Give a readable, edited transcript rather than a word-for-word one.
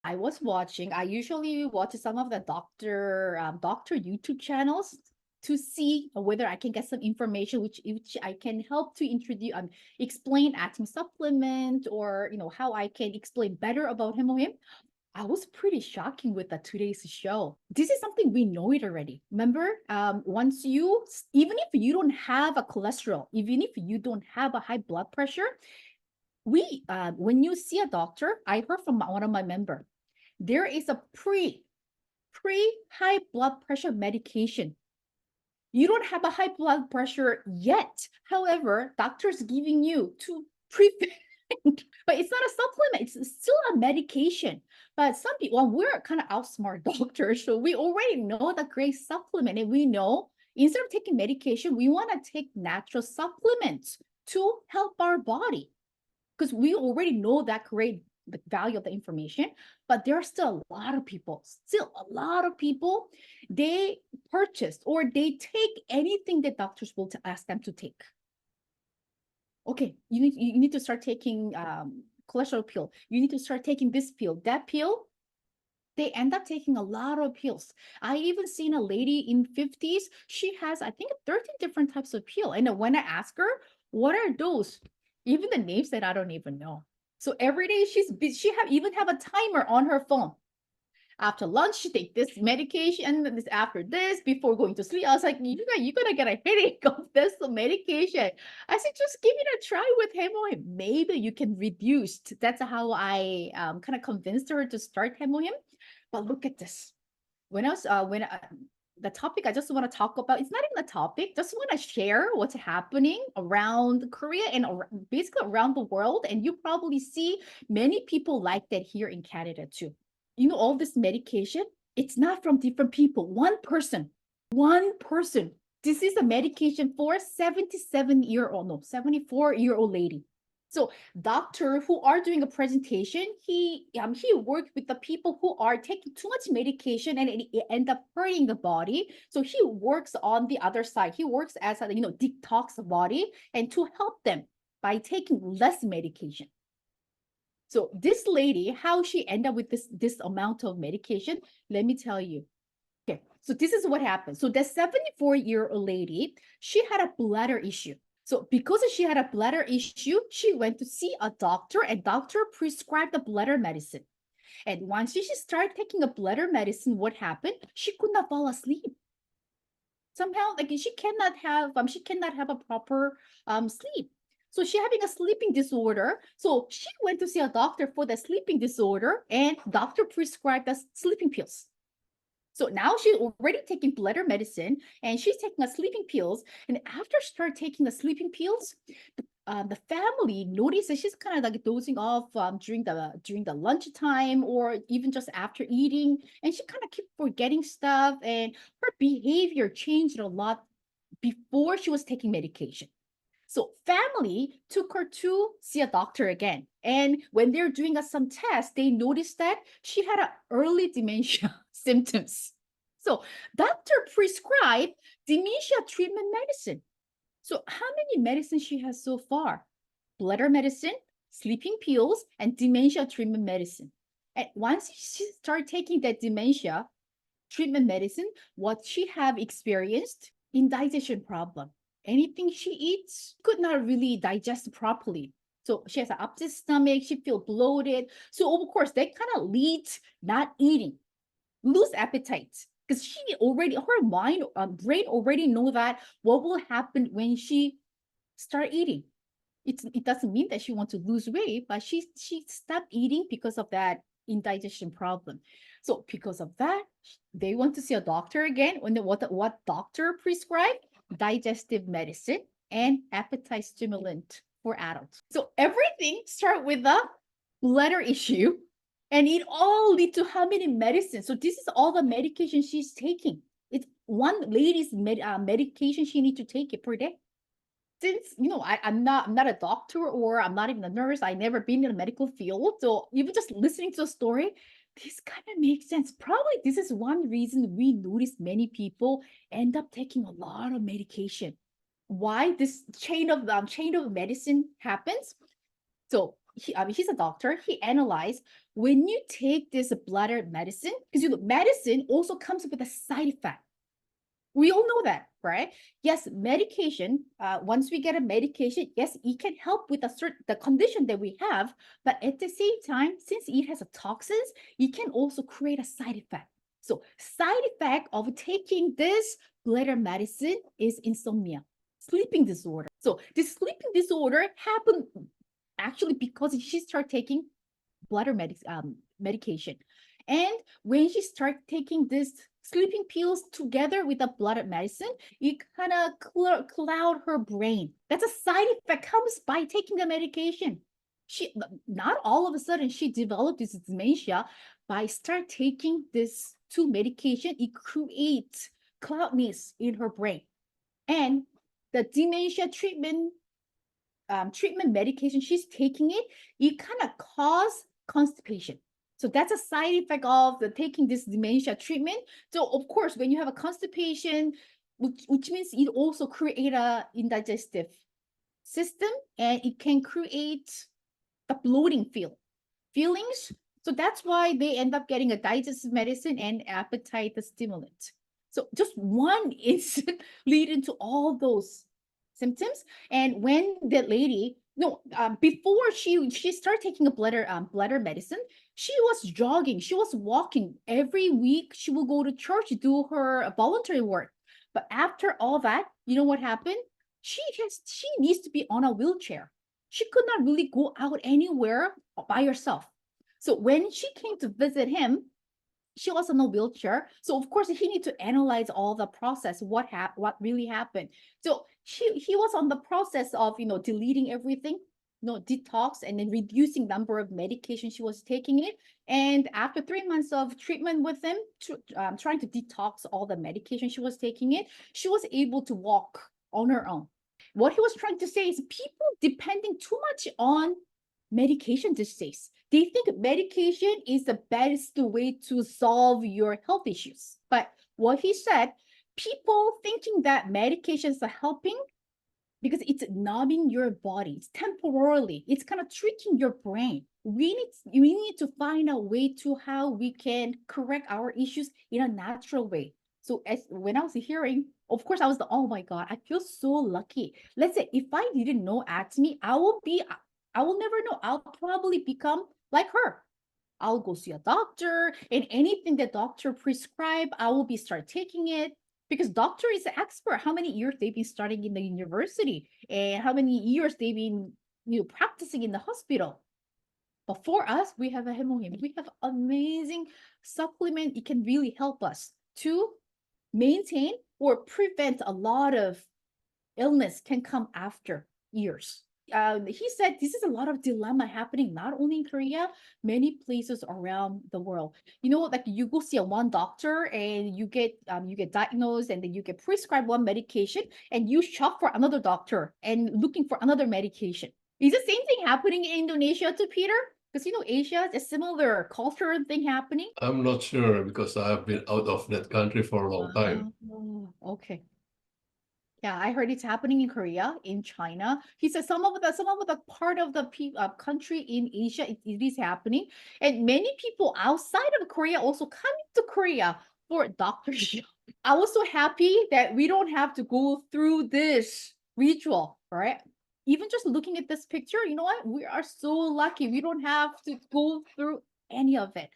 I was watching. I usually watch some of the doctor YouTube channels to see whether I can get some information which I can help to introduce explain Atom supplement, or how I can explain better about him. I was pretty shocking with the today's show. This is something we know it already. Remember, once even if you don't have a cholesterol, even if you don't have a high blood pressure, when you see a doctor, I heard from one of my member, there is a pre high blood pressure medication. You don't have a high blood pressure yet. However, doctor's giving you to prevent, but it's not a supplement. It's still a medication. But some people, well, we're kind of outsmart doctors, so we already know the great supplement, and we know instead of taking medication, we want to take natural supplements to help our body, because we already know that great the value of the information. But there are still a lot of people, they purchase or they take anything that doctors will ask them to take. Okay, you need to start taking cholesterol pill, you need to start taking this pill, that pill. They end up taking a lot of pills. I even seen a lady in 50s. She has, I think, 13 different types of pill. And when I ask her, what are those? Even the names that I don't even know. So every day she even have a timer on her phone. After lunch, she take this medication, and this after this, before going to sleep. I was like, you're gonna get a headache of this medication. I said, just give it a try with Hemohim. Maybe you can reduce. That's how I kind of convinced her to start Hemohim. But look at this. When the topic I just want to talk about, it's not even a topic, just want to share what's happening around Korea and basically around the world. And you probably see many people like that here in Canada too. All this medication, it's not from different people. One person. This is a medication for 77-year-old, no, 74-year-old lady. So doctor who are doing a presentation, he worked with the people who are taking too much medication and it end up hurting the body. So he works on the other side. He works as a detox the body and to help them by taking less medication. So this lady, how she ended up with this amount of medication, let me tell you. Okay, so this is what happened. So the 74-year-old lady, she had a bladder issue. So because she had a bladder issue, she went to see a doctor, and doctor prescribed the bladder medicine. And once she started taking a bladder medicine, what happened? She could not fall asleep. Somehow, like she cannot have a proper sleep. So she having a sleeping disorder. So she went to see a doctor for the sleeping disorder, and doctor prescribed the sleeping pills. So now she's already taking bladder medicine and she's taking a sleeping pills. And after she started taking the sleeping pills, the family noticed that she's kind of like dozing off during the lunchtime or even just after eating. And she kind of kept forgetting stuff, and her behavior changed a lot before she was taking medication. So family took her to see a doctor again. And when they're doing some tests, they noticed that she had an early dementia symptoms. So doctor prescribed dementia treatment medicine. So how many medicines she has so far? Bladder medicine, sleeping pills, and dementia treatment medicine. And once she started taking that dementia treatment medicine, what she have experienced, indigestion problem. Anything she eats could not really digest properly. So she has an upset stomach, she feel bloated. So of course, that kind of leads not eating, lose appetite. Because her mind, brain already know that what will happen when she start eating. It doesn't mean that she wants to lose weight, but she stopped eating because of that indigestion problem. So because of that, they want to see a doctor again. When what doctor prescribed? Digestive medicine and appetite stimulant for adults. So everything start with a bladder issue, and it all lead to how many medicines. So this is all the medication she's taking. It's one lady's medication she need to take it per day. Since I'm not a doctor, or I'm not even a nurse, I never been in the medical field. So even just listening to the story, this kind of makes sense. Probably this is one reason we notice many people end up taking a lot of medication. Why this chain of medicine happens? So he's a doctor. He analyzed when you take this bladder medicine, because medicine also comes with a side effect. We all know that, right? Yes, medication. Once we get a medication, yes, it can help with the condition that we have, but at the same time, since it has a toxins, it can also create a side effect. So, side effect of taking this bladder medicine is insomnia, sleeping disorder. So, this sleeping disorder happened actually because she started taking bladder medication. And when she started taking this sleeping pills together with the bladder medicine, it kind of cloud her brain. That's a side effect comes by taking the medication. She not all of a sudden she developed this dementia by start taking this two medication. It creates cloudiness in her brain, and the dementia treatment medication she's taking it kind of cause constipation. So that's a side effect of the taking this dementia treatment. So of course, when you have a constipation, which means it also create a indigestive system, and it can create the bloating feelings. So that's why they end up getting a digestive medicine and appetite stimulant. So just one incident leading to all those symptoms. And when that lady, no, before she started taking a bladder medicine, she was jogging, she was walking every week. She will go to church, do her voluntary work. But after all that, you know what happened? She needs to be on a wheelchair. She could not really go out anywhere by herself. So when she came to visit him, she was in a wheelchair. So of course he need to analyze all the process, what really happened. So he was on the process of deleting everything, detox, and then reducing number of medication she was taking it. And after 3 months of treatment with him, trying to detox all the medication she was taking it, she was able to walk on her own. What he was trying to say is people depending too much on medication these days. They think medication is the best way to solve your health issues. But what he said, people thinking that medications are helping because it's numbing your body. It's temporarily. It's kind of tricking your brain. We need to find a way to how we can correct our issues in a natural way. So when I was hearing, of course, I was oh my God, I feel so lucky. Let's say if I didn't know Atomy, I will never know. I'll probably become like her. I'll go see a doctor, and anything the doctor prescribe, I will be start taking it because doctor is an expert. How many years they've been studying in the university, and how many years they've been practicing in the hospital. But for us, we have a hemohim. We have amazing supplement. It can really help us to maintain or prevent a lot of illness can come after years. He said this is a lot of dilemma happening not only in Korea, many places around the world. Like you go see one doctor and you get diagnosed, and then you get prescribed one medication, and you shop for another doctor and looking for another medication. Is the same thing happening in Indonesia too, Peter? Because Asia is a similar culture thing happening. I'm not sure because I have been out of that country for a long time. Okay. Yeah, I heard it's happening in Korea, in China. He said some of the part of the country in Asia, it is happening, and many people outside of Korea also coming to Korea for doctorship. I was so happy that we don't have to go through this ritual, right? Even just looking at this picture, you know what? We are so lucky. We don't have to go through any of it.